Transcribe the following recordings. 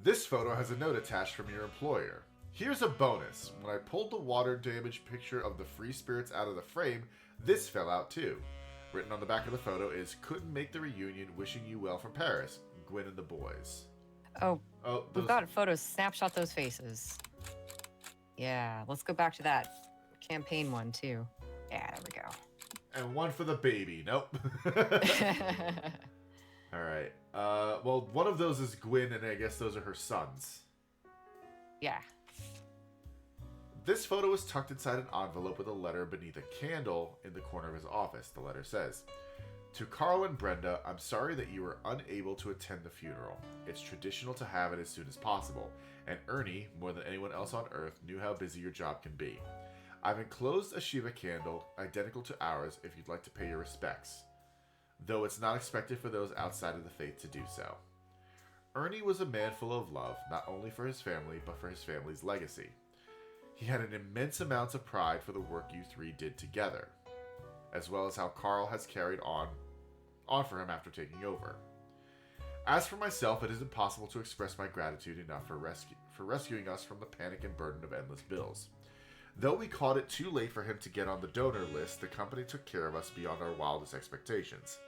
This photo has a note attached from your employer. Here's a bonus. When I pulled the water damage picture of the free spirits out of the frame, this fell out too. Written on the back of the photo is, couldn't make the reunion, wishing you well from Paris. Gwen and the boys. Oh, we've got photos. Snapshot those faces. Yeah, let's go back to that campaign one too. Yeah, there we go. And one for the baby. Nope. All right. Well, one of those is Gwen, and I guess those are her sons. Yeah. This photo is tucked inside an envelope with a letter beneath a candle in the corner of his office. The letter says, "To Carl and Brenda, I'm sorry that you were unable to attend the funeral. It's traditional to have it as soon as possible, and Ernie, more than anyone else on Earth, knew how busy your job can be. I've enclosed a Shiva candle, identical to ours, if you'd like to pay your respects, though it's not expected for those outside of the faith to do so. Ernie was a man full of love, not only for his family, but for his family's legacy. He had an immense amount of pride for the work you three did together, as well as how Carl has carried on for him after taking over. As for myself, it is impossible to express my gratitude enough for rescuing us from the panic and burden of endless bills. Though we caught it too late for him to get on the donor list, the company took care of us beyond our wildest expectations.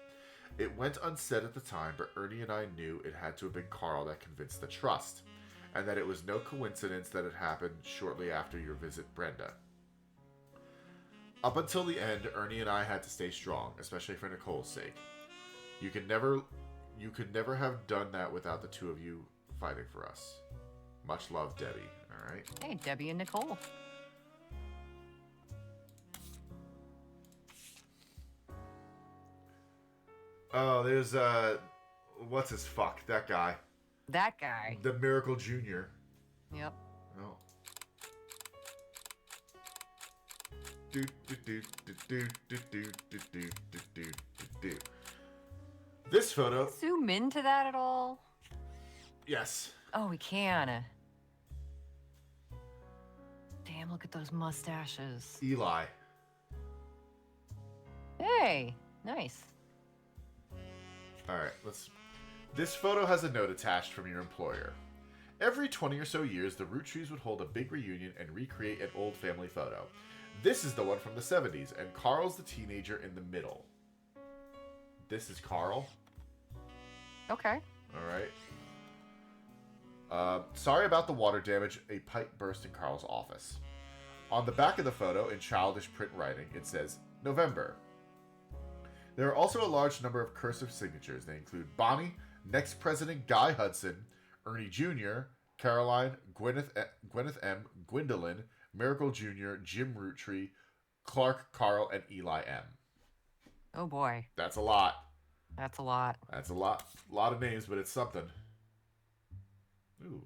It went unsaid at the time, but Ernie and I knew it had to have been Carl that convinced the trust, and that it was no coincidence that it happened shortly after your visit, Brenda. Up until the end, Ernie and I had to stay strong, especially for Nicole's sake. You could never have done that without the two of you fighting for us. Much love, Debbie." All right. Hey, Debbie and Nicole. Oh, there's what's his fuck? That guy. That guy. The Miracle Jr. Yep. Oh. This photo. Zoom into that at all? Yes. Oh, we can. Damn, look at those mustaches. Eli. Hey, nice. All right, This photo has a note attached from your employer. Every 20 or so years, the Roottrees would hold a big reunion and recreate an old family photo. This is the one from the 70s, and Carl's the teenager in the middle. This is Carl. Okay. All right. Sorry about the water damage. A pipe burst in Carl's office. On the back of the photo, in childish print writing, it says, November. There are also a large number of cursive signatures. They include Bonnie, next President Guy Hudson, Ernie Jr., Caroline, Gwyneth M., Gwendolyn, Miracle Jr., Jim Roottree, Clark, Carl, and Eli M. Oh boy. That's a lot. That's a lot. That's a lot. A lot of names, but it's something. Ooh.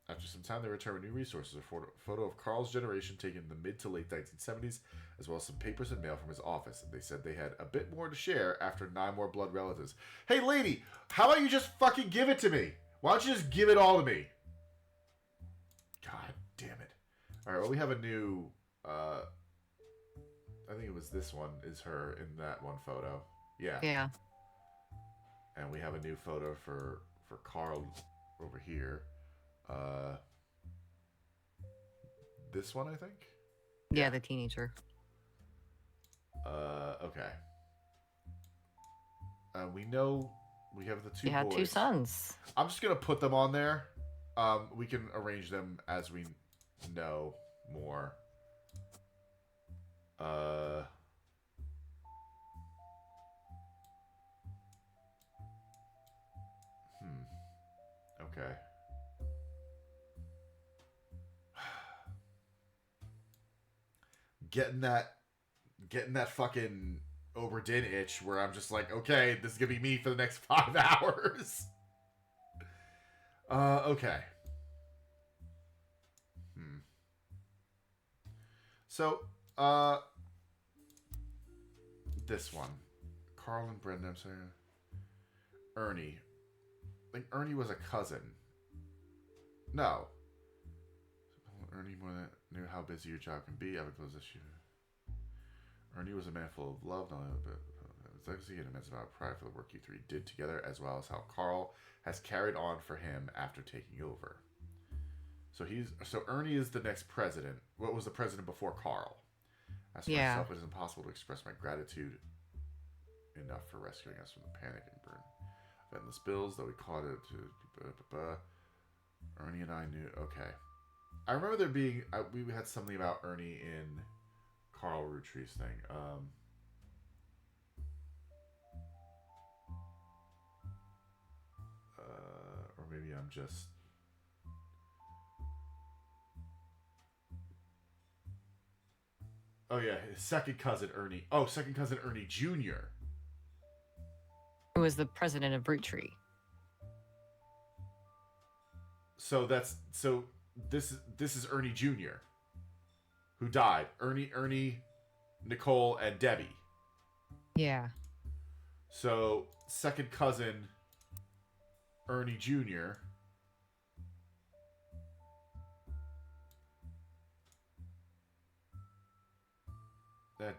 After some time, they returned with new resources. A photo of Carl's generation taken in the mid to late 1970s, as well as some papers and mail from his office. They said they had a bit more to share after 9 more blood relatives. Hey, lady, how about you just fucking give it to me? Why don't you just give it all to me? God damn it. All right, well, we have a new... I think it was this one is her in that one photo. Yeah. Yeah. And we have a new photo for Carl over here. This one, I think? Yeah, the teenager. Okay. We know we have the two boys. You had 2 sons. I'm just going to put them on there. We can arrange them as we know more. Okay. Getting that fucking Oberdin itch where I'm just like, okay, this is gonna be me for the next 5 hours. Okay. So, this one. Carl and Brenda, I'm sorry. Ernie. Like, Ernie was a cousin. No. Ernie more than knew how busy your job can be. I would close this year. Ernie was a man full of love. His legacy and immense amount of pride for the work you three did together, as well as how Carl has carried on for him after taking over. So Ernie is the next president. What was the president before Carl? As for myself, it is impossible to express my gratitude enough for rescuing us from the panic and burn of endless bills, though we caught it to... Ernie and I knew... Okay. I remember there being... we had something about Ernie in Carl Roottrees thing. Or maybe I'm just... Oh, yeah. His second cousin, Ernie. Oh, second cousin, Ernie Jr. Who was the president of Roottree. So this is Ernie Jr. who died. Ernie, Nicole, and Debbie. Yeah. So second cousin Ernie Jr.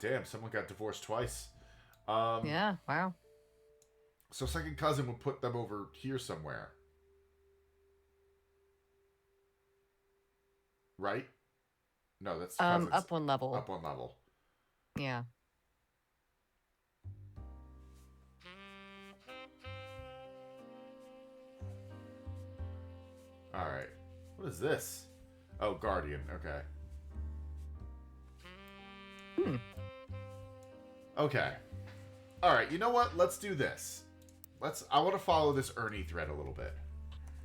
Damn, someone got divorced twice. Yeah, wow. So second cousin would put them over here somewhere. Right? No, that's cousins. Up one level. Up one level. Yeah. Alright. What is this? Oh, Guardian. Okay. Okay. Alright, you know what? Let's do this. I want to follow this Ernie thread a little bit.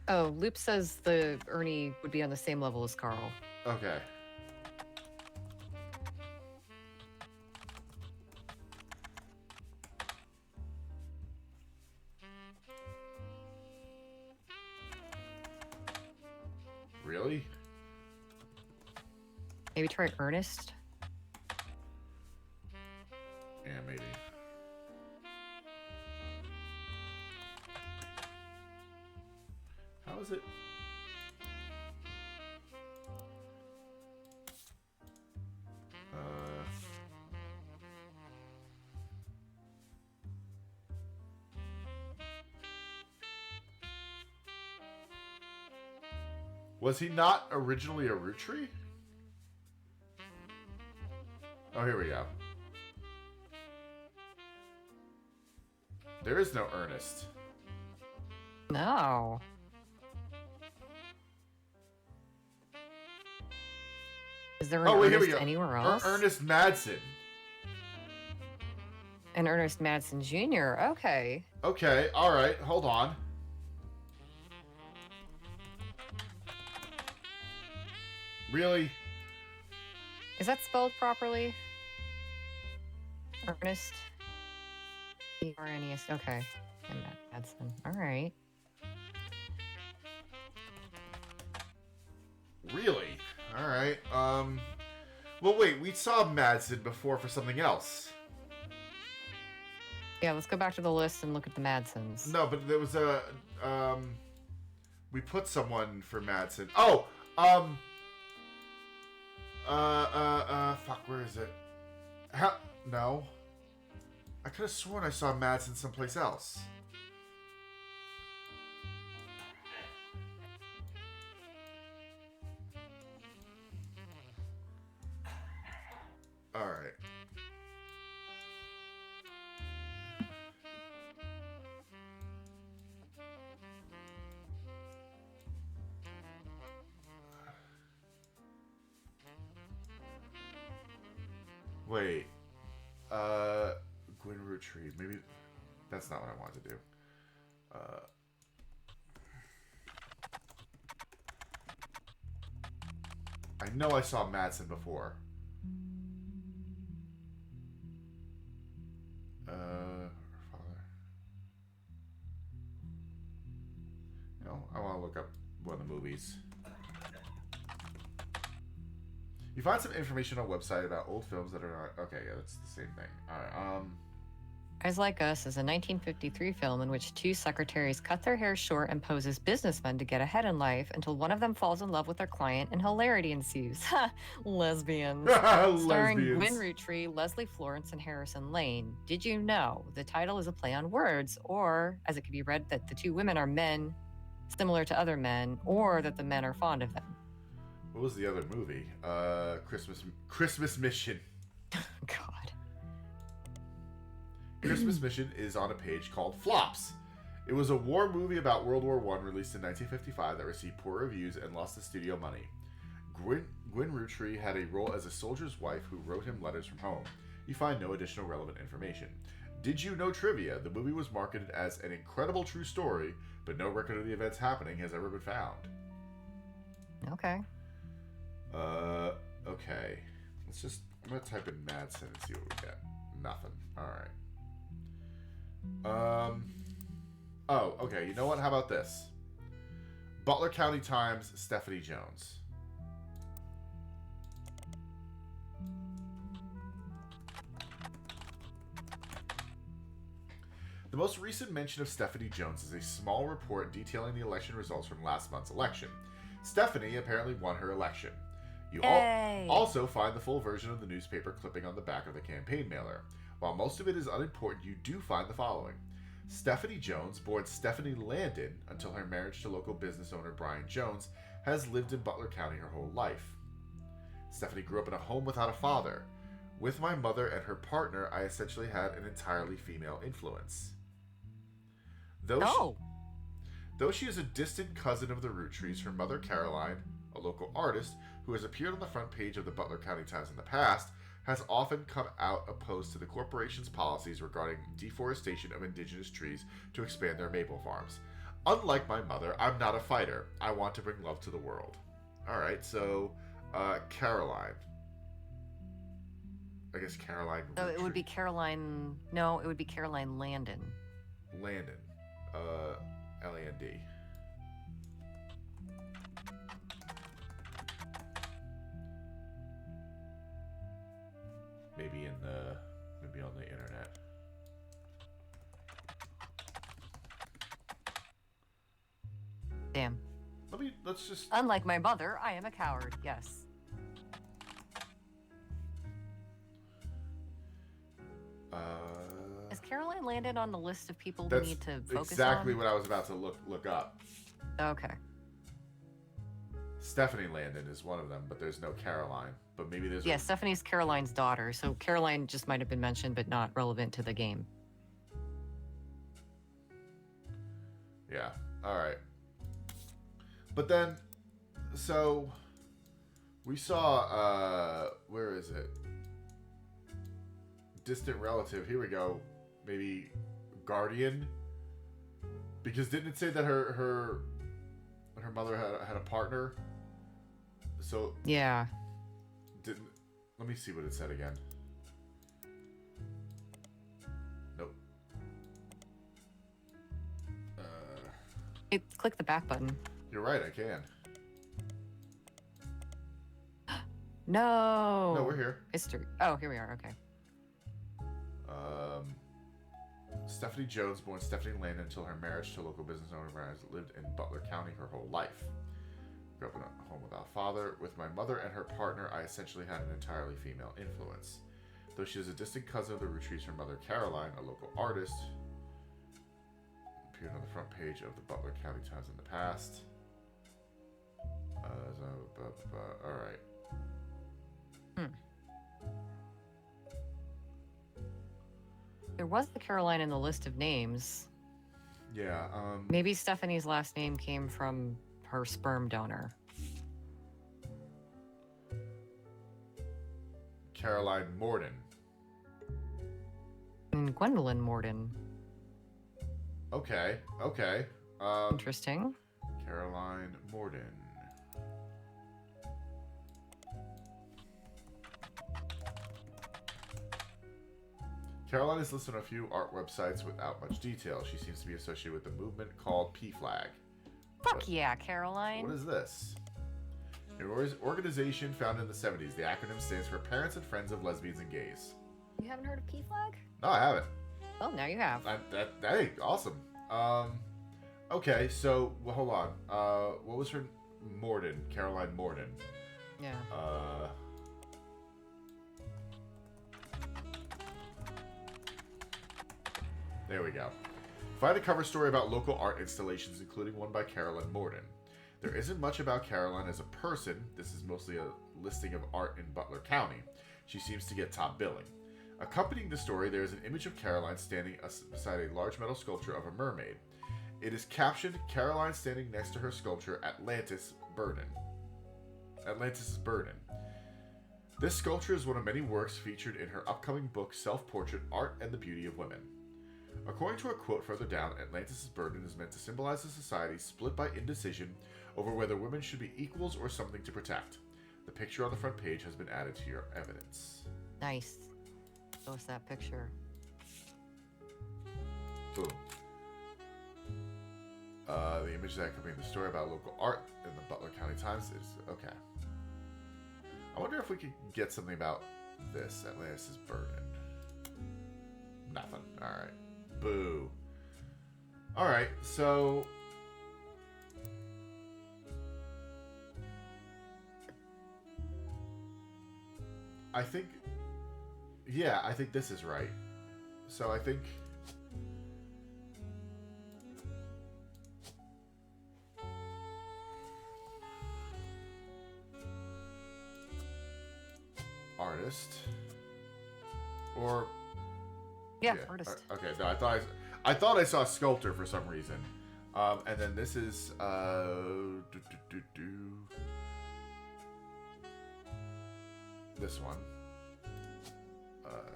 Oh, Loop says the Ernie would be on the same level as Carl. Okay. Really? Maybe try Ernest? Yeah, maybe. How is it? Was he not originally a Roottrees? Oh, here we go. There is no Ernest. No. Is there an Ernest anywhere else? Ernest Madsen. And Ernest Madsen Jr. Okay. Okay, alright, hold on. Really? Is that spelled properly? Ernest? E-R-N-E-S. Okay. And Madsen. Alright. Really? Alright. Well, wait, we saw Madsen before for something else. Yeah, let's go back to the list and look at the Madsens. No, but there was a, we put someone for Madsen. Oh, fuck, where is it? No. I could have sworn I saw Madsen someplace else. Alright. Wait. Gwen Roottrees. Maybe that's not what I wanted to do. I know I saw Madsen before. Her father. You know, I want to look up one of the movies. You find some information on a website about old films that are not... Okay, yeah, that's the same thing. Alright, Eyes Like Us is a 1953 film in which two secretaries cut their hair short and pose as businessmen to get ahead in life until one of them falls in love with their client and hilarity ensues. Ha! Lesbians. Starring Gwyn Roottrees, Leslie Florence, and Harrison Lane. Did you know the title is a play on words, or, as it could be read, that the two women are men similar to other men, or that the men are fond of them? What was the other movie? Christmas Mission. God. Christmas Mission is on a page called Flops. It was a war movie about World War I released in 1955 that received poor reviews and lost the studio money. Gwyn Roottrees had a role as a soldier's wife who wrote him letters from home. You find no additional relevant information. Did you know trivia? The movie was marketed as an incredible true story, but no record of the events happening has ever been found. Okay. Okay. I'm going to type in Madsen and see what we get. Nothing. Alright. Oh, okay. You know what? How about this? Butler County Times, Stephanie Jones. The most recent mention of Stephanie Jones is a small report detailing the election results from last month's election. Stephanie apparently won her election. You also find the full version of the newspaper clipping on the back of the campaign mailer. While most of it is unimportant, you do find the following. Stephanie Jones, born Stephanie Landon until her marriage to local business owner Brian Jones, has lived in Butler County her whole life. Stephanie grew up in a home without a father. With my mother and her partner, I essentially had an entirely female influence. Though she is a distant cousin of the Roottrees, her mother Caroline, a local artist who has appeared on the front page of the Butler County Times in the past, has often come out opposed to the corporation's policies regarding deforestation of indigenous trees to expand their maple farms. Unlike my mother, I'm not a fighter. I want to bring love to the world. Alright, so, Caroline. I guess Caroline So Roottrees. it would be Caroline... No, it would be Caroline Landon. Landon. L-A-N-D. Maybe on the internet. Damn. Let's just... Unlike my mother, I am a coward, yes. Is Caroline Landon on the list of people we need to focus on? That's exactly what I was about to look up. Okay. Stephanie Landon is one of them, but there's no Caroline. But maybe there's... Yeah, Stephanie's Caroline's daughter, so Caroline just might have been mentioned, but not relevant to the game. Yeah, alright. But then, so, we saw, where is it? Distant relative, here we go. Maybe guardian? Because didn't it say that her mother had a partner? So... Yeah. Let me see what it said again. Nope. Click the back button. You're right, I can. No. No, we're here. History. Oh, here we are. Okay. Stephanie Jones, born Stephanie Landon until her marriage to local business owner Brian, lived in Butler County her whole life. Grew up in a home without a father. With my mother and her partner, I essentially had an entirely female influence. Though she is a distant cousin of the Roottrees, her mother Caroline, a local artist, appeared on the front page of the Butler County Times in the past. Alright. There was the Caroline in the list of names. Yeah, Maybe Stephanie's last name came from her sperm donor. Caroline Morden. And Gwendolyn Morden. Okay. Interesting. Caroline Morden. Caroline is listed on a few art websites without much detail. She seems to be associated with the movement called P-Flag. Fuck yeah, Caroline. What is this? An organization founded in the 70s. The acronym stands for Parents and Friends of Lesbians and Gays. You haven't heard of P-Flag? No, I haven't. Well, now you have. Hey, awesome. Okay, so well, hold on. What was her Morden? Caroline Morden. Yeah. There we go. Find a cover story about local art installations, including one by Caroline Morden. There isn't much about Caroline as a person. This is mostly a listing of art in Butler County. She seems to get top billing. Accompanying the story, there is an image of Caroline standing beside a large metal sculpture of a mermaid. It is captioned, Caroline standing next to her sculpture, Atlantis' Burden. This sculpture is one of many works featured in her upcoming book, Self-Portrait, Art and the Beauty of Women. According to a quote further down, Atlantis' burden is meant to symbolize a society split by indecision over whether women should be equals or something to protect. The picture on the front page has been added to your evidence. Nice. Show us that picture. Boom. The image that accompanied the story about local art in the Butler County Times is... Okay. I wonder if we could get something about this, Atlantis' burden. Nothing. Alright. Boo. Alright, so... I think... Yeah, I think this is right. So I think... Artist. Or... Yeah, artist. Okay, no, I thought I saw sculptor for some reason. And then this is this one.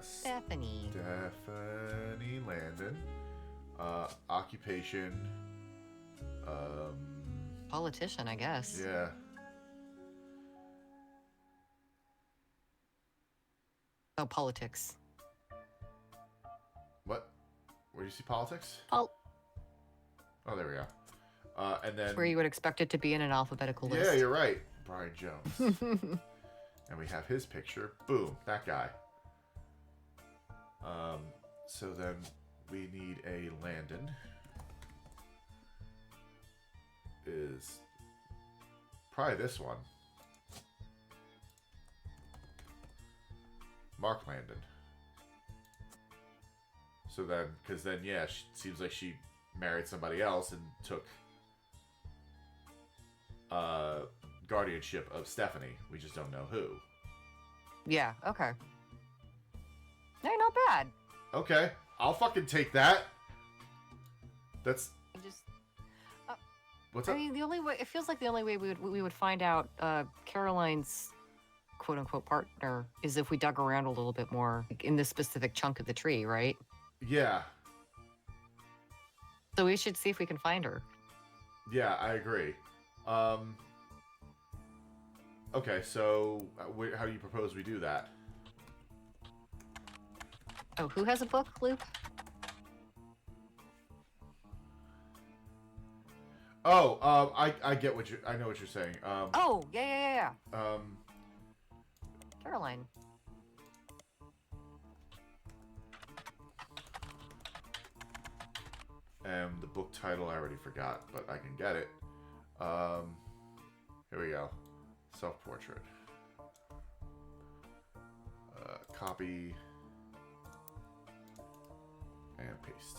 Stephanie Landon. Occupation. Politician, I guess. Yeah. Oh, politics. What? Where do you see politics? Oh, there we go. And then... where you would expect it to be in an alphabetical list. Yeah, you're right. Brian Jones. And we have his picture. Boom. That guy. So then we need a Landon. Is probably this one. Mark Landon. So then, because then, yeah, she seems like she married somebody else and took guardianship of Stephanie. We just don't know who. Yeah, okay. No, not bad. Okay, I'll fucking take that. That's... Just... What's up? I mean, the only way... It feels like the only way we would find out Caroline's quote-unquote partner is if we dug around a little bit more in this specific chunk of the tree, right? Yeah. So we should see if we can find her. Yeah, I agree. Okay, so how do you propose we do that? Oh, who has a book, Luke? Oh, I get what I know what you're saying. Oh, yeah. Caroline. And the book title I already forgot, but I can get it. Here we go. Self-portrait. Copy. And paste.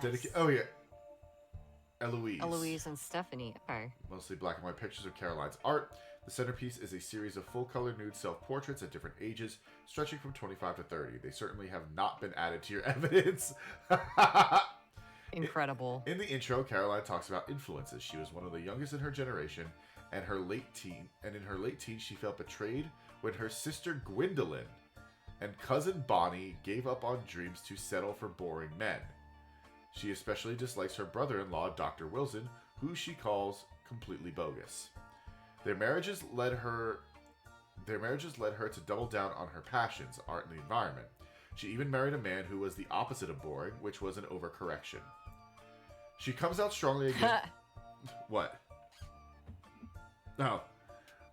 Nice. Oh, yeah. Eloise and Stephanie. Okay. Mostly black and white pictures of Caroline's art. The centerpiece is a series of full-color nude self-portraits at different ages, stretching from 25 to 30. They certainly have not been added to your evidence. Incredible. In the intro, Caroline talks about influences. She was one of the youngest in her generation, and in her late teens, she felt betrayed when her sister Gwendolyn and cousin Bonnie gave up on dreams to settle for boring men. She especially dislikes her brother-in-law, Dr. Wilson, who she calls completely bogus. Their marriages led her to double down on her passions, art and the environment. She even married a man who was the opposite of boring, which was an overcorrection. She comes out strongly against... What? No.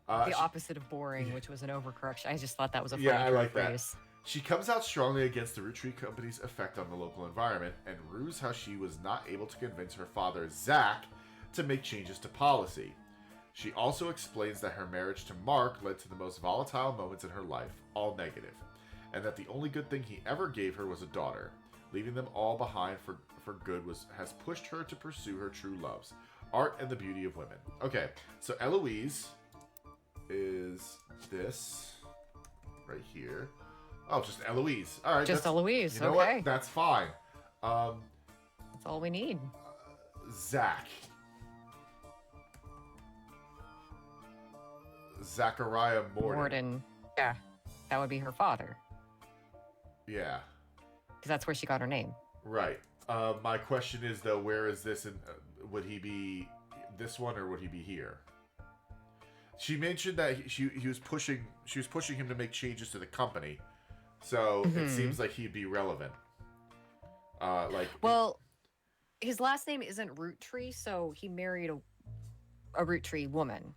The opposite of boring, which was an overcorrection. I just thought that was a funny I like phrase. She comes out strongly against the Roottrees Company's effect on the local environment and rues how she was not able to convince her father, Zach, to make changes to policy. She also explains that her marriage to Mark led to the most volatile moments in her life, all negative, and that the only good thing he ever gave her was a daughter. Leaving them all behind for good has pushed her to pursue her true loves, art and the beauty of women. Okay, so Eloise is this right here. Oh, just Eloise. All right, Just Eloise. You know okay. what? That's fine. That's all we need. Zach. Zachariah Morden. Yeah, that would be her father. Yeah. Because that's where she got her name. Right. My question is though, where is this? And would he be this one or would he be here? She mentioned that she was pushing him to make changes to the company, so it seems like he'd be relevant. Well, his last name isn't Roottree, so he married a Roottree woman.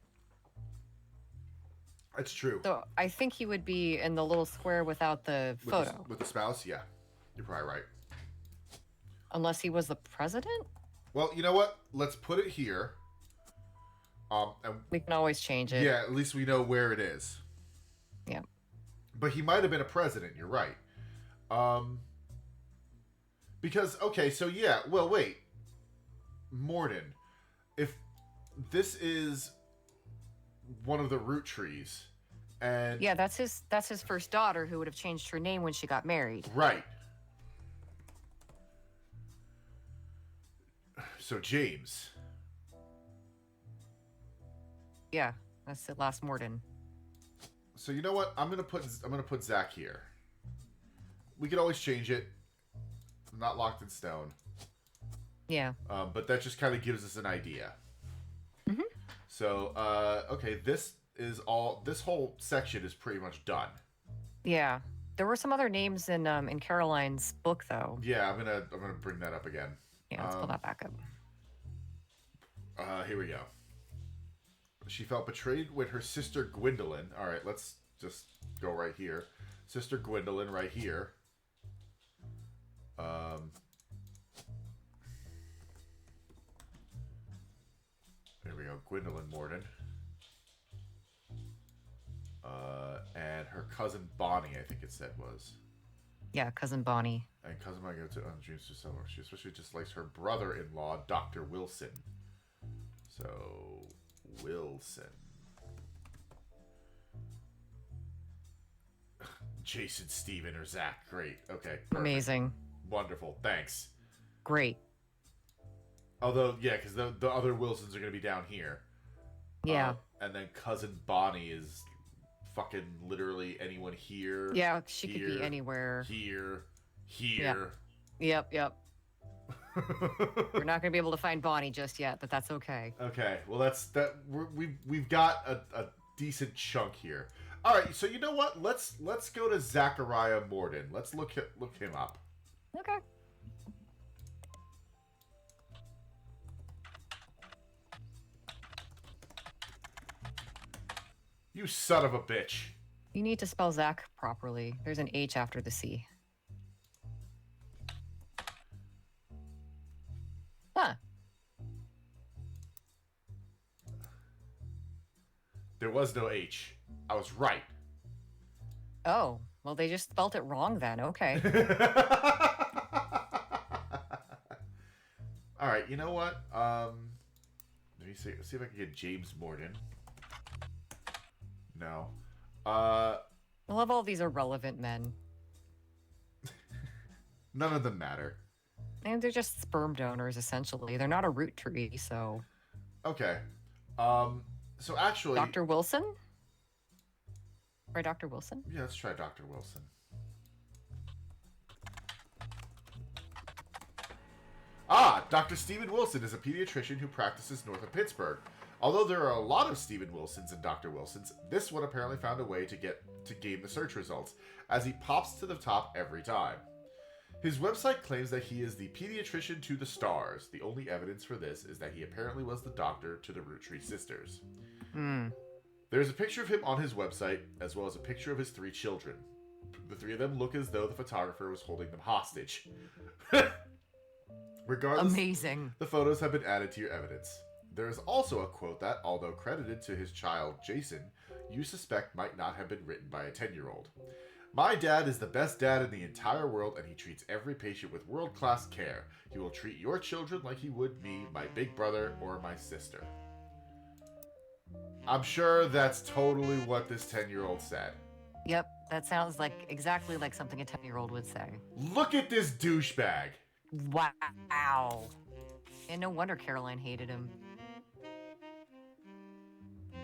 That's true. So I think he would be in the little square without the photo. With the spouse, yeah. You're probably right. Unless he was the president? Well, you know what? Let's put it here. And we can always change it. Yeah, at least we know where it is. Yeah. But he might have been a president, you're right. Because, okay, so yeah, well, wait. Morden. If this is one of the Roottrees, and yeah, that's his first daughter who would have changed her name when she got married. Right. So James. Yeah, that's the last Morden. So you know what? I'm gonna put Zach here. We could always change it. I'm not locked in stone. Yeah. But that just kind of gives us an idea. Mm-hmm. So okay, this whole section is pretty much done. Yeah. There were some other names in Caroline's book though. Yeah, I'm gonna bring that up again. Yeah, let's pull that back up. Here we go. She felt betrayed when her sister Gwendolyn. All right, let's just go right here. Sister Gwendolyn, right here. There we go, Gwendolyn Morden. And her cousin Bonnie, I think it said was. Yeah, cousin Bonnie. And cousin Bonnie goes to James to summer. She especially dislikes her brother-in-law, Dr. Wilson. So, Wilson. Jason, Steven, or Zach. Great. Okay. Perfect. Amazing. Wonderful. Thanks. Great. Although, yeah, because the other Wilsons are going to be down here. Yeah. And then cousin Bonnie is fucking literally anyone here. Yeah, she could be anywhere. Here. Yep. We're not going to be able to find Bonnie just yet, but that's okay. Okay. Well, we've got a decent chunk here. All right. So you know what? Let's go to Zachariah Morden. Let's look him up. Okay. You son of a bitch. You need to spell Zach properly. There's an H after the C. Huh. There was no H. I was right. Oh, well, they just spelt it wrong then. Okay. All right, you know what? Let me see if I can get James Morden. No. I love all these irrelevant men. None of them matter. And they're just sperm donors, essentially. They're not a root tree, so... Okay. So actually... Dr. Wilson? Try Dr. Wilson? Yeah, let's try Dr. Wilson. Dr. Stephen Wilson is a pediatrician who practices north of Pittsburgh. Although there are a lot of Stephen Wilsons and Dr. Wilsons, this one apparently found a way to game the search results, as he pops to the top every time. His website claims that he is the pediatrician to the stars. The only evidence for this is that he apparently was the doctor to the Roottrees sisters. There's a picture of him on his website, as well as a picture of his 3 children. The three of them look as though the photographer was holding them hostage. Regardless, Amazing. the photos have been added to your evidence. There is also a quote that, although credited to his child, Jason, you suspect might not have been written by a 10-year-old. My dad is the best dad in the entire world, and he treats every patient with world-class care. He will treat your children like he would me, my big brother, or my sister. I'm sure that's totally what this 10-year-old said. Yep, that sounds like exactly like something a 10-year-old would say. Look at this douchebag. Wow. And no wonder Caroline hated him.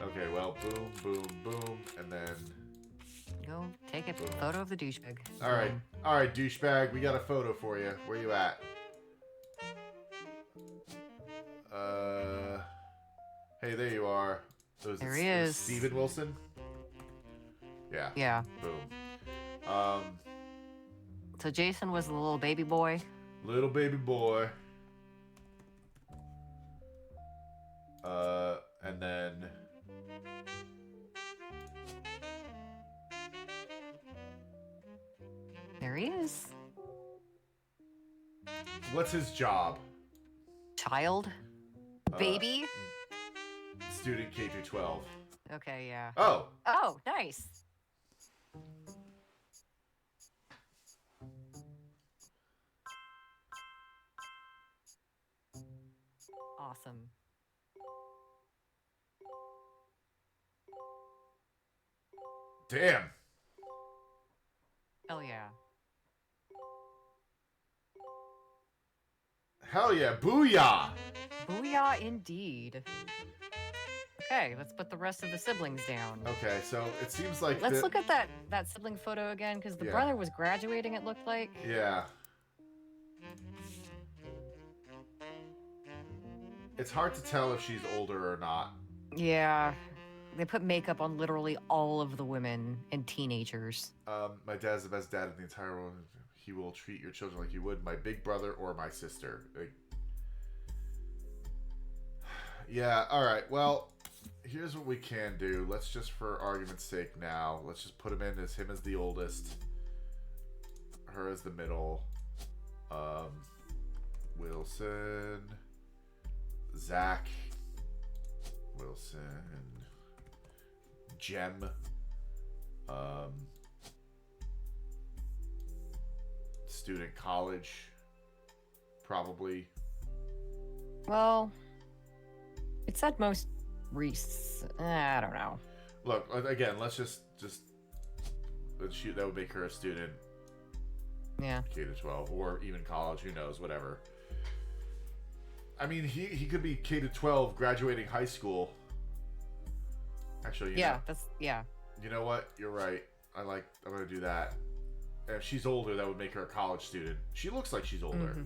Okay, well, boom, boom, boom, and then... Go take a photo of the douchebag. Alright, douchebag, we got a photo for you. Where you at? Hey, there you are. There he is. Steven Wilson? Yeah. Yeah. Boom. So Jason was the little baby boy? Little baby boy. And then... There he is. What's his job? Child? Baby? Student K through 12. Okay, yeah. Oh! Oh, nice. Awesome. Damn! Hell yeah. Hell yeah! Booyah! Booyah indeed. Okay, let's put the rest of the siblings down. Okay, so it seems like... Let's look at that sibling photo again, because the brother was graduating, it looked like. Yeah. It's hard to tell if she's older or not. Yeah. They put makeup on literally all of the women and teenagers. My dad's the best dad in the entire world. He will treat your children like you would my big brother or my sister. Like... Yeah, alright, well... Here's what we can do. Let's just, for argument's sake now, let's just put him as the oldest. Her as the middle. Wilson. Zach. Wilson. Jem. Student college. Probably. Well, it said most... I don't know. Look, again, let's let's shoot. That would make her a student. Yeah. K to 12, or even college. Who knows? Whatever. I mean, he could be K to 12, graduating high school. Actually, yeah, know, yeah. You know what? You're right. I'm gonna do that. And if she's older, that would make her a college student. She looks like she's older. Mm-hmm.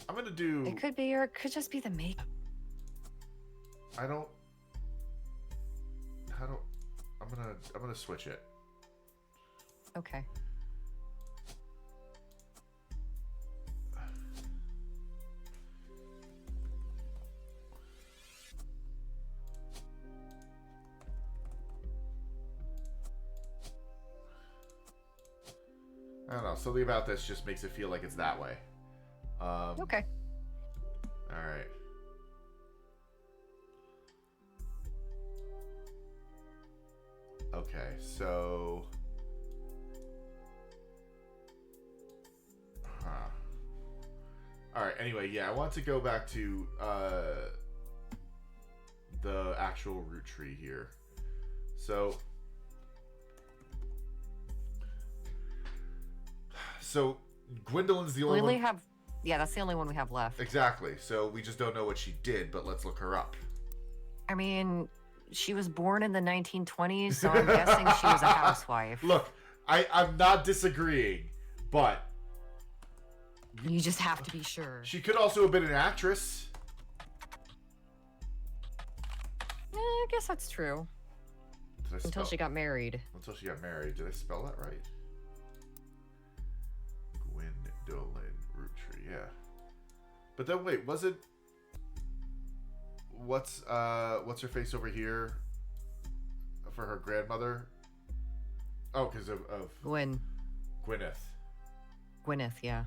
I'm gonna do. It could be, or it could just be the makeup. I'm gonna switch it. Okay. I don't know. Something about this just makes it feel like it's that way. Okay. All right. Okay, so... Alright, anyway, yeah, I want to go back to the actual root tree here. So Gwendolyn's the only one... Yeah, that's the only one we have left. Exactly, so we just don't know what she did, but let's look her up. I mean... She was born in the 1920s, so I'm guessing she was a housewife. Look, I'm not disagreeing, but... You just have to be sure. She could also have been an actress. I guess that's true. Until she got married. Until she got married. Did I spell that right? Gwendolyn Roottrees, yeah. But then wait, was it... What's her face over here for her grandmother? Oh, because of Gwyn. Gwyneth. Gwyneth, yeah.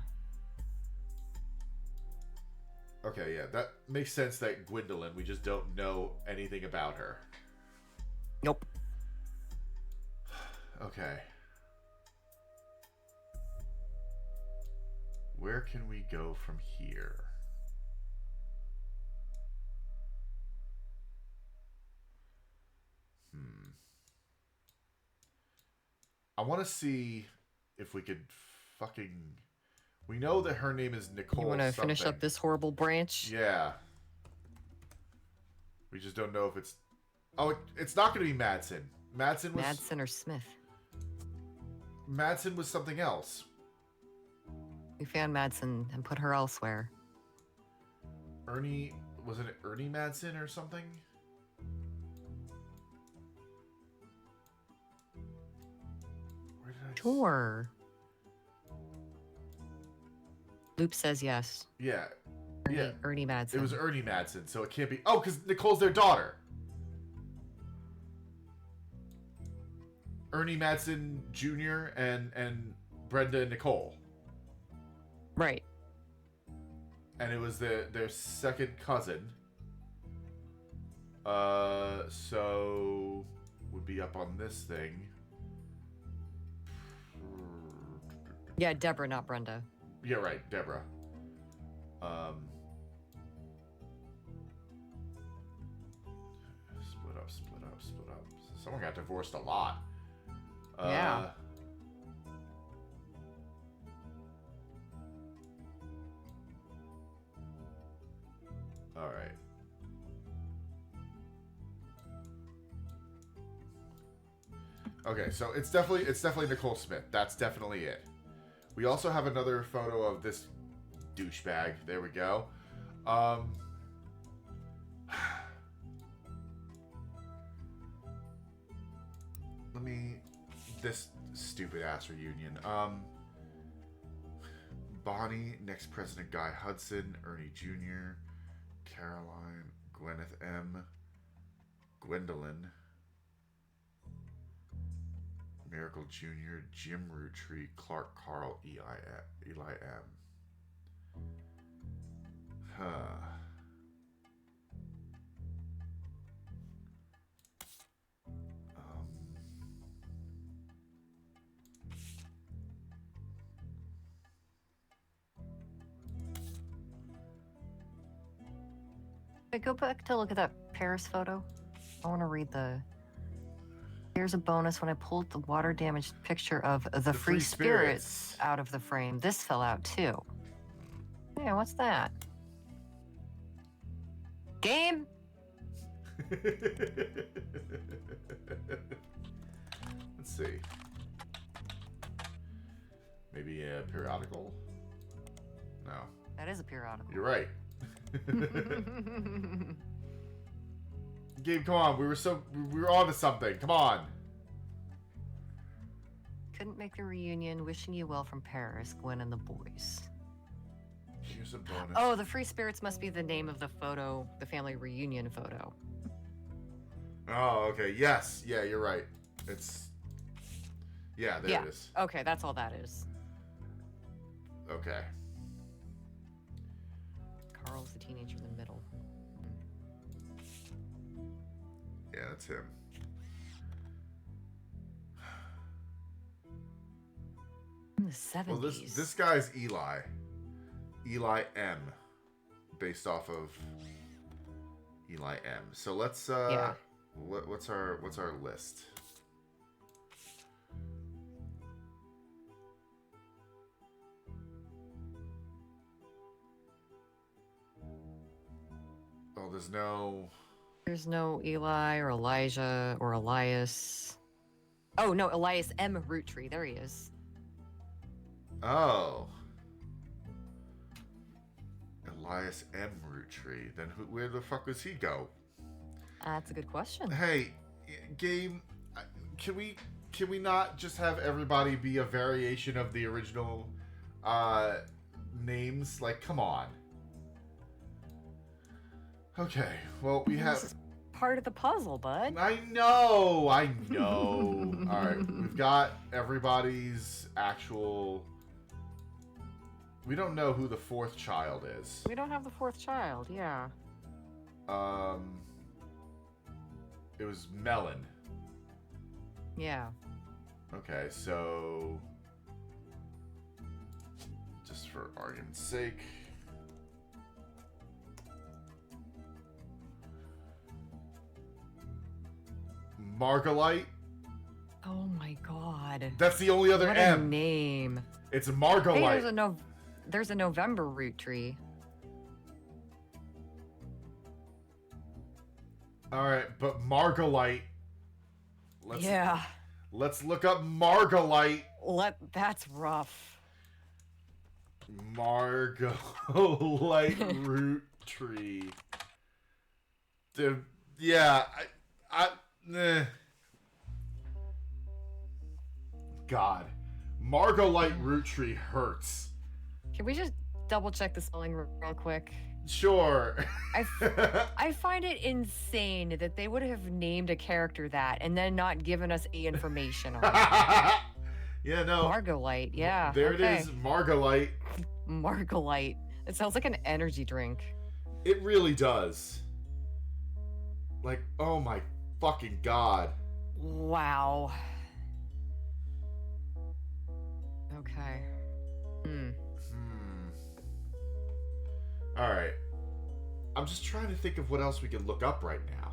Okay, yeah, that makes sense that Gwendolyn, we just don't know anything about her. Nope. Okay. Where can we go from here? I want to see if we could fucking... We know that her name is Nicole. You want to finish up this horrible branch? Yeah. We just don't know if it's... Oh, it's not going to be Madsen. Madsen was... Madsen or Smith? Madsen was something else. We found Madsen and put her elsewhere. Ernie... Wasn't it Ernie Madsen or something? Where did I... Sure. Loop says yes. Yeah. Ernie Madsen. It was Ernie Madsen, so it can't be... Oh, because Nicole's their daughter. Ernie Madsen Jr. and Brenda and Nicole. Right. And it was their second cousin. So... Would be up on this thing. Yeah, Deborah, not Brenda. Yeah, right, Deborah. Split up. Someone got divorced a lot. Yeah. All right. Okay, so it's definitely Nicole Smith. That's definitely it. We also have another photo of this douchebag. There we go. This stupid ass reunion. Bonnie, next president Guy Hudson, Ernie Jr., Caroline, Gwyneth M., Gwendolyn, Miracle Jr., Jim Roottrees, Clark Carl, Eli M. Huh. Go back to look at that Paris photo. I want to read the... Here's a bonus. When I pulled the water-damaged picture of the free spirits out of the frame, this fell out too. Yeah, what's that? Game? Let's see. Maybe a periodical? No. That is a periodical. You're right. Gabe, come on. We were on to something. Come on. Couldn't make the reunion. Wishing you well from Paris, Gwen and the boys. Here's a bonus. Oh, the free spirits must be the name of the photo, the family reunion photo. Oh, okay. Yes. Yeah, you're right. It's... Yeah, there it is. Okay, that's all that is. Okay. Carl's the teenager in the middle. Yeah, that's him. In the 70s. Well, this guy's Eli. Eli M. Based off of Eli M. So let's what's our list? Oh, there's no Eli or Elijah or Elias. Oh, no, Elias M. Roottrees. There he is. Oh. Elias M. Roottrees. Then where the fuck does he go? That's a good question. Hey, game, can we not just have everybody be a variation of the original names? Like, come on. Okay, well, we have... part of the puzzle, bud. I know. All right, we've got everybody's actual... We don't know who the fourth child is. We don't have the fourth child, yeah. It was Melon. Yeah. Okay, so... Just for argument's sake... Margolite. Oh my god. That's the only other what M. A name. It's Margolite. Hey, there's a November root tree. All right, but Margolite. Let's look up Margolite. That's rough. Margolite root tree. God, Margolite root tree hurts. Can we just double check the spelling real quick? Sure. I find it insane that they would have named a character that and then not given us any information on it. Yeah, no. Margolite, yeah. There it is, Margolite. Margolite. It sounds like an energy drink. It really does. Like, oh my fucking god. Wow. Okay. Alright. I'm just trying to think of what else we can look up right now.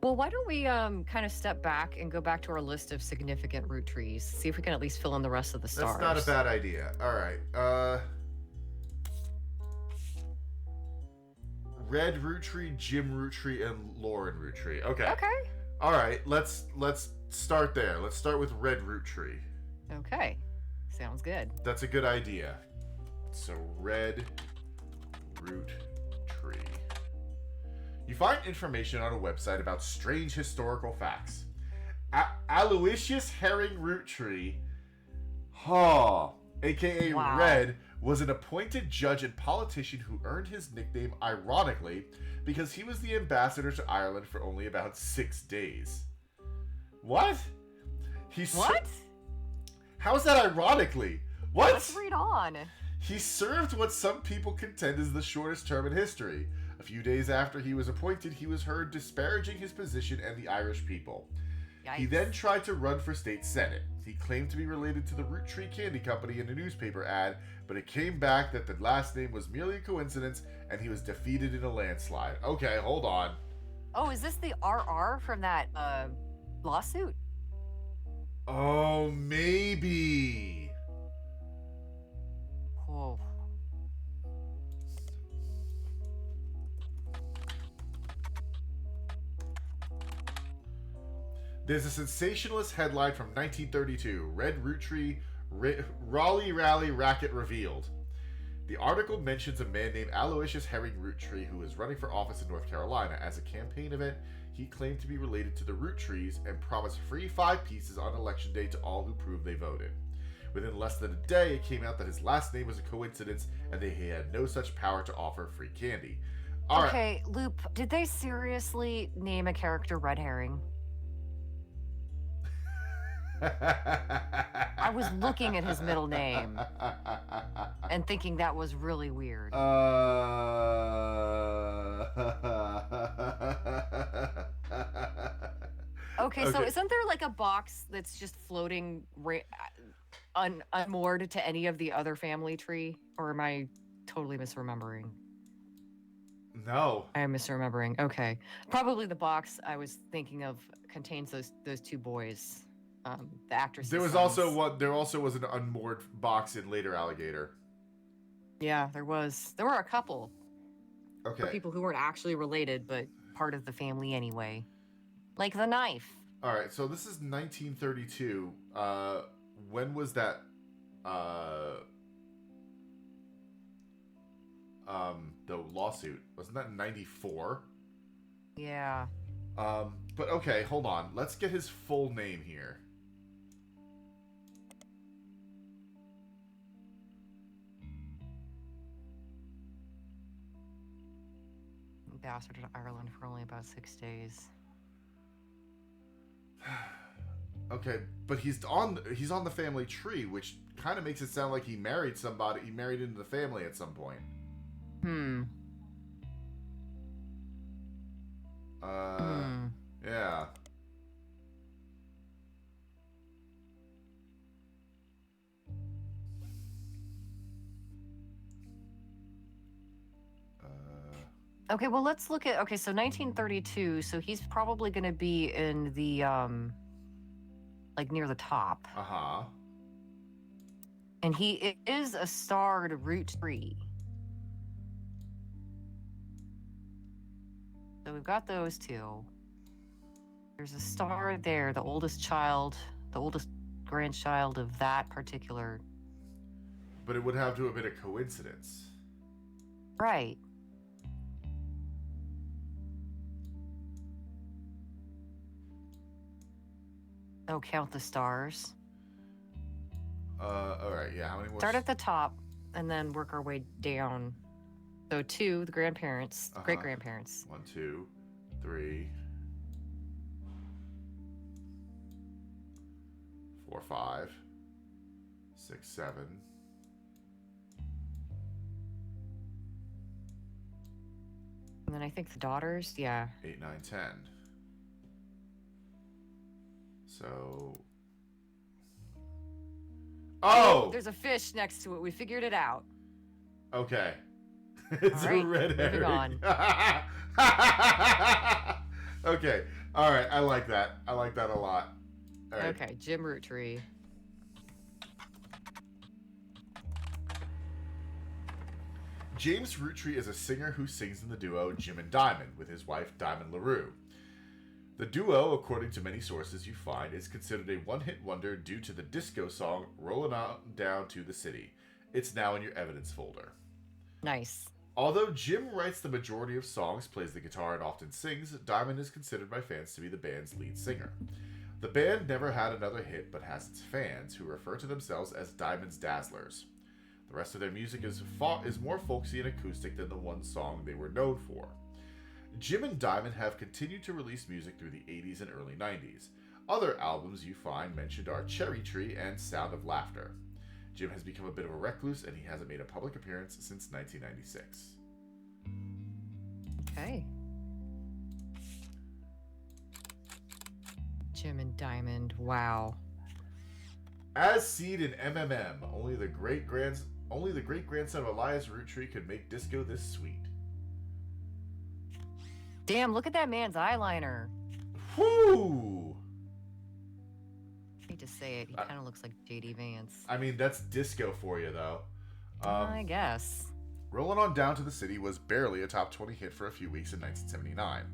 Well, why don't we kind of step back and go back to our list of significant root trees, see if we can at least fill in the rest of the stars. That's not a bad idea. Alright. Red root tree, Jim root tree, and Lauren root tree. Okay. Okay. Alright, let's start there. Let's start with red root tree. Okay. Sounds good. That's a good idea. So, red root tree. You find information on a website about strange historical facts. Aloysius Herring root tree, aka Wow. Red, was an appointed judge and politician who earned his nickname ironically because he was the ambassador to Ireland for only about 6 days. What? What? How is that ironically? What? Let's read on. He served what some people contend is the shortest term in history. A few days after he was appointed, he was heard disparaging his position and the Irish people. Yikes. He then tried to run for state senate. He claimed to be related to the Root Tree Candy Company in a newspaper ad, but it came back that the last name was merely a coincidence and he was defeated in a landslide. Okay, hold on. Oh, is this the RR from that lawsuit? Oh, maybe. Whoa. There's a sensationalist headline from 1932, Red Root Tree, Raleigh Rally Racket Revealed. The article mentions a man named Aloysius Herring Root Tree who was running for office in North Carolina. As a campaign event, he claimed to be related to the Root Trees and promised free 5 pieces on election day to all who proved they voted. Within less than a day, it came out that his last name was a coincidence and that he had no such power to offer free candy. All right. Okay, Loop, did they seriously name a character Red Herring? I was looking at his middle name and thinking that was really weird. Okay, so isn't there like a box that's just floating unmoored to any of the other family tree? Or am I totally misremembering? No. I am misremembering. Okay. Probably the box I was thinking of contains those 2 boys. The actresses. There also was an unmoored box in Later Alligator. Yeah, there was. There were a couple. Okay. For people who weren't actually related, but part of the family anyway. Like the knife. All right, so this is 1932. When was that? The lawsuit, wasn't that in 94? Yeah. But okay, hold on. Let's get his full name here. bastard to Ireland for only about 6 days. Okay, but he's on the family tree, which kind of makes it sound like he married somebody. He married into the family at some point. Yeah. Okay, well, let's look at... Okay, so 1932, so he's probably going to be in the, like, near the top. Uh-huh. And he is a starred root tree. So we've got those two. There's a star there, the oldest grandchild of that particular... But it would have to have been a coincidence. Right. Oh, count the stars. All right, yeah. How many more? Start at the top and then work our way down. So 2, the grandparents, great-grandparents. 1, 2, 3, 4, 5, 6, 7. And then I think the daughters, yeah. 8, 9, 10. So... Oh! There's a fish next to it. We figured it out. Okay. It's a red herring. Moving on. Okay. All right. I like that. I like that a lot. All right. Okay, Jim Roottrees. James Roottrees is a singer who sings in the duo Jim and Diamond with his wife Diamond LaRue. The duo, according to many sources you find, is considered a one-hit wonder due to the disco song Rollin' On Down to the City. It's now in your evidence folder. Nice. Although Jim writes the majority of songs, plays the guitar, and often sings, Diamond is considered by fans to be the band's lead singer. The band never had another hit, but has its fans, who refer to themselves as Diamond's Dazzlers. The rest of their music is more folksy and acoustic than the one song they were known for. Jim and Diamond have continued to release music through the 80s and early 90s. Other albums you find mentioned are Cherry Tree and Sound of Laughter. Jim has become a bit of a recluse, and he hasn't made a public appearance since 1996. Okay. Jim and Diamond, wow. As seen in MMM, only the great-grandson of Elias Roottrees could make disco this sweet. Damn, look at that man's eyeliner. Whoo! I hate to say it, he kind of looks like J.D. Vance. I mean, that's disco for you, though. I guess. Rollin' On Down to the City was barely a top 20 hit for a few weeks in 1979.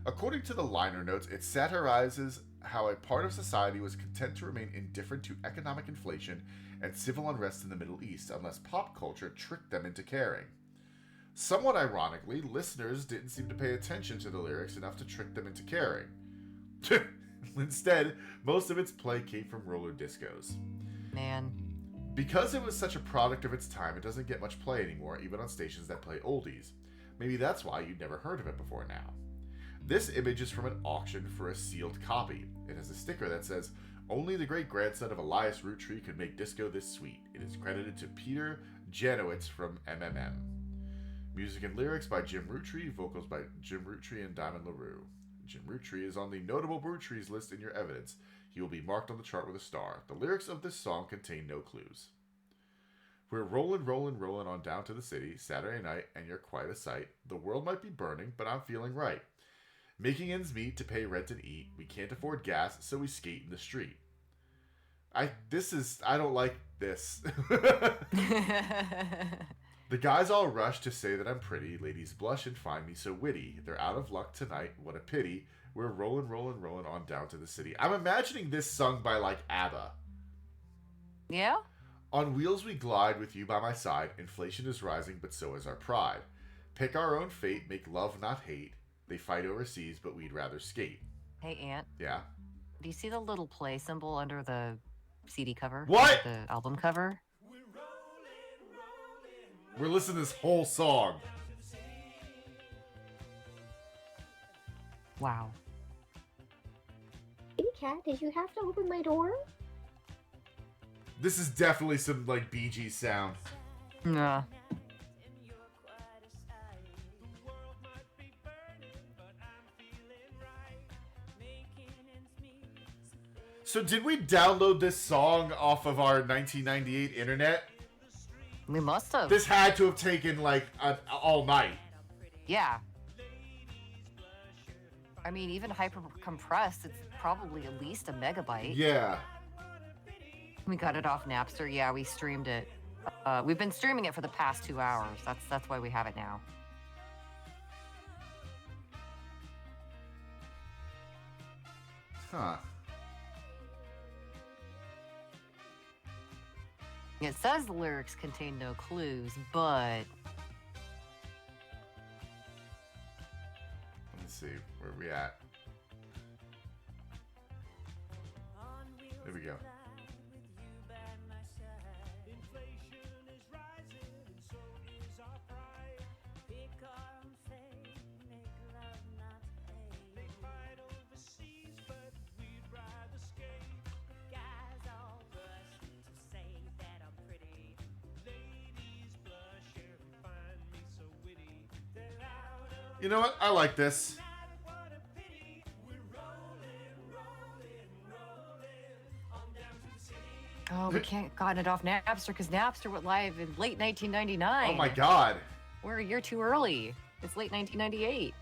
According to the liner notes, it satirizes how a part of society was content to remain indifferent to economic inflation and civil unrest in the Middle East unless pop culture tricked them into caring. Somewhat ironically, listeners didn't seem to pay attention to the lyrics enough to trick them into caring. Instead, most of its play came from roller discos. Man. Because it was such a product of its time, it doesn't get much play anymore, even on stations that play oldies. Maybe that's why you'd never heard of it before now. This image is from an auction for a sealed copy. It has a sticker that says, "Only the great-grandson of Elias Roottrees could make disco this sweet." It is credited to Peter Janowitz from MMM. Music and lyrics by Jim Roottrees, vocals by Jim Roottrees and Diamond LaRue. Jim Roottrees is on the notable Roottrees list in your evidence. He will be marked on the chart with a star. The lyrics of this song contain no clues. We're rollin', rollin', rollin' on down to the city, Saturday night, and you're quite a sight. The world might be burning, but I'm feeling right. Making ends meet to pay rent and eat. We can't afford gas, so we skate in the street. I don't like this. The guys all rush to say that I'm pretty. Ladies blush and find me so witty. They're out of luck tonight. What a pity. We're rollin', rollin', rollin' on down to the city. I'm imagining this sung by, like, ABBA. Yeah? On wheels we glide with you by my side. Inflation is rising, but so is our pride. Pick our own fate, make love, not hate. They fight overseas, but we'd rather skate. Hey, Aunt. Yeah? Do you see the little play symbol under the CD cover? What? The album cover? We're listening to this whole song. Wow. Kitty cat, did you have to open my door? This is definitely some, like, Bee Gees sound. Nah. So did we download this song off of our 1998 internet? We must have. This had to have taken, like, all night. Yeah. I mean, even hyper compressed, it's probably at least a megabyte. Yeah. We got it off Napster. Yeah, we streamed it. We've been streaming it for the past 2 hours. That's why we have it now. Huh. It says the lyrics contain no clues, but Let's see. Where are we at? There we go. You know what? I like this. oh, we can't gotten it off Napster because Napster went live in late 1999. Oh my god. We're a year too early. It's late 1998.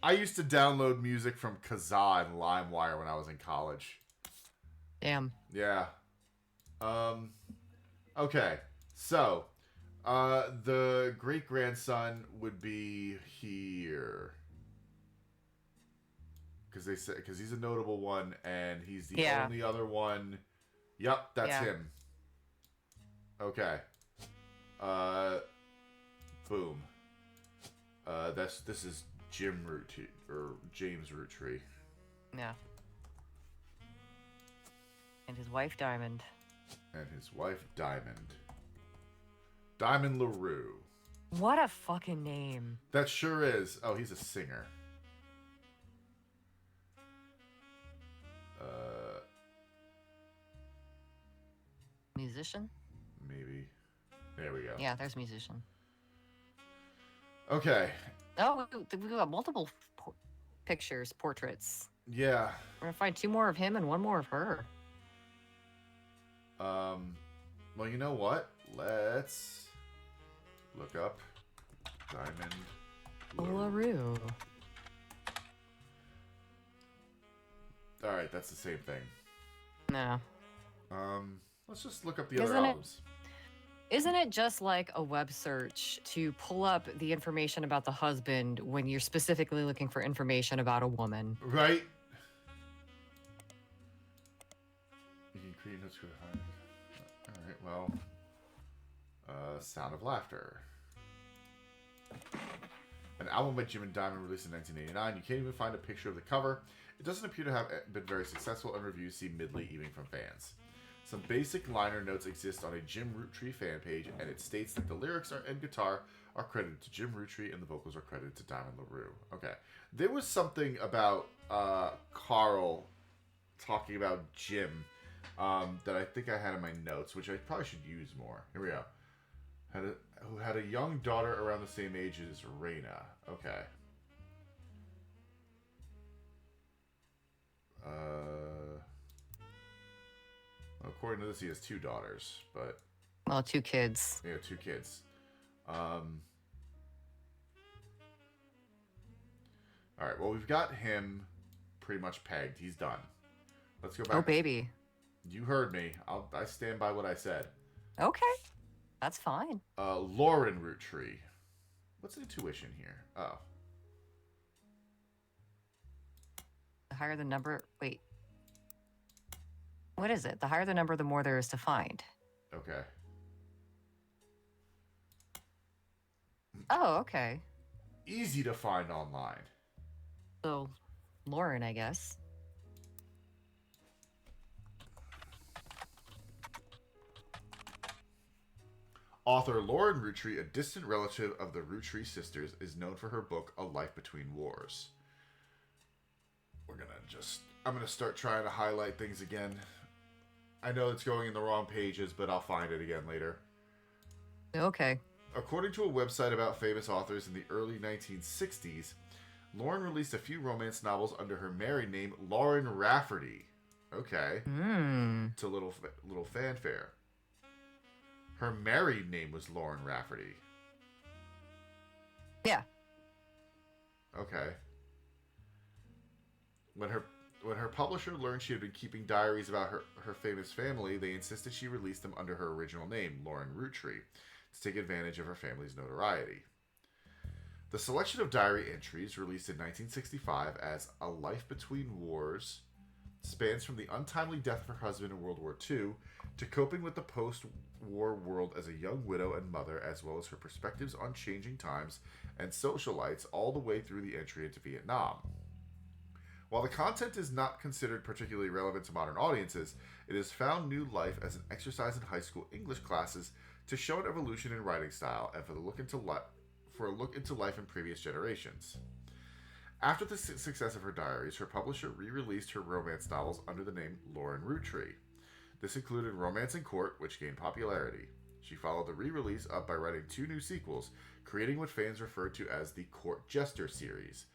I used to download music from Kazaa and LimeWire when I was in college. Damn. Yeah. Okay. So, the great-grandson would be here. Because he's a notable one, and he's the only other one. Yep, that's him. Okay. Boom. This is Jim Rootree, or James Rootree. Yeah. And his wife, Diamond. Diamond LaRue. What a fucking name. That sure is. Oh, he's a singer. Musician? Maybe. There we go. Yeah, there's musician. Okay. Oh, we got multiple pictures, portraits. Yeah. We're gonna find 2 more of him and 1 more of her. Well, you know what? Let's look up Diamond LaRue. All right, that's the same thing. No. Let's just look up the other albums. Isn't it just like a web search to pull up the information about the husband when you're specifically looking for information about a woman? Right? You can create notes for the all right, well, Sound of Laughter. An album by Jim and Diamond released in 1989. You can't even find a picture of the cover. It doesn't appear to have been very successful, and reviews seem middling even from fans. Some basic liner notes exist on a Jim Rootree fan page, and it states that the lyrics and guitar are credited to Jim Rootree and the vocals are credited to Diamond LaRue. Okay. There was something about Carl talking about Jim that I think I had in my notes, which I probably should use more. Here we go. Who had a young daughter around the same age as Raina. Okay. According to this, he has 2 daughters, but... Well, 2 kids. Yeah, 2 kids. Alright, well, we've got him pretty much pegged. He's done. Let's go back. Oh, baby. You heard me. I stand by what I said. Okay. That's fine. Lauren Roottrees. What's the tuition here? Oh. The higher the number... Wait. What is it? The higher the number, the more there is to find. Okay. Oh, okay. Easy to find online. So, Lauren, I guess. Author Lauren Roottrees, a distant relative of the Roottrees sisters, is known for her book, A Life Between Wars. I'm gonna start trying to highlight things again. I know it's going in the wrong pages, but I'll find it again later. Okay. According to a website about famous authors in the early 1960s, Lauren released a few romance novels under her married name, Lauren Rafferty. Okay. To little fanfare. Her married name was Lauren Rafferty. Yeah. Okay. When her publisher learned she had been keeping diaries about her famous family, they insisted she release them under her original name, Lauren Roottrees, to take advantage of her family's notoriety. The selection of diary entries, released in 1965 as A Life Between Wars, spans from the untimely death of her husband in World War II to coping with the post-war world as a young widow and mother, as well as her perspectives on changing times and socialites all the way through the entry into Vietnam. While the content is not considered particularly relevant to modern audiences, it has found new life as an exercise in high school English classes to show an evolution in writing style and for a look into life in previous generations. After the success of her diaries, her publisher re-released her romance novels under the name Lauren Roottrees. This included Romance in Court, which gained popularity. She followed the re-release up by writing 2 new sequels, creating what fans referred to as the Court Jester series.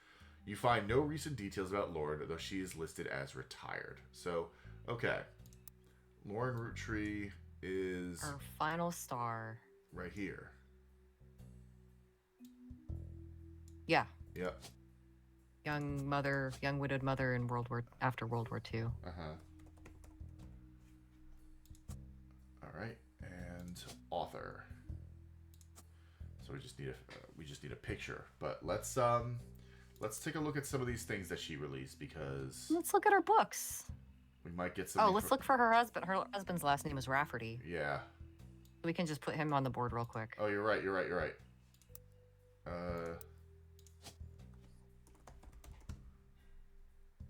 You find no recent details about Lauren, though she is listed as retired. So, okay. Lauren Roottrees is... Her final star. right here. Yeah. Yep. Young widowed mother in after World War II. Uh-huh. All right, and author. So we just need a picture, but let's take a look at some of these things that she released, because Let's look at her books. we might get some. Oh, let's look for her husband. Her husband's last name is Rafferty. Yeah. We can just put him on the board real quick. Oh, you're right.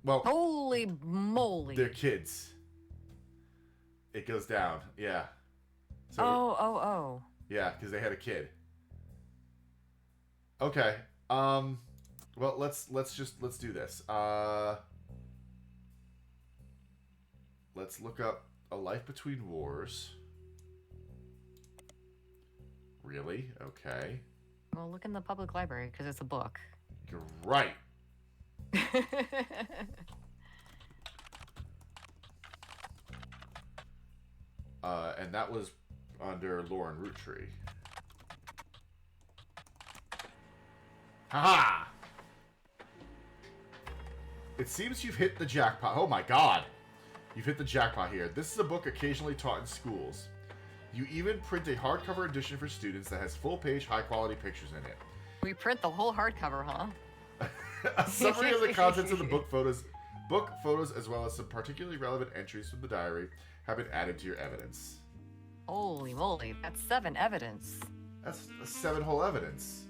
Well, Holy moly. they're kids. It goes down. Yeah. So Oh. yeah, because they had a kid. Okay. Well, let's do this. Let's look up A Life Between Wars. Really? Okay. Well, look in the public library because it's a book. You're right. And that was under Lauren Roottrees. Haha! It seems you've hit the jackpot. Oh my god! You've hit the jackpot here. This is a book occasionally taught in schools. You even print a hardcover edition for students that has full-page, high-quality pictures in it. We print the whole hardcover, huh? A summary of the contents of the book photos, as well as some particularly relevant entries from the diary, have been added to your evidence. Holy moly, that's 7 evidence. That's 7 whole evidence.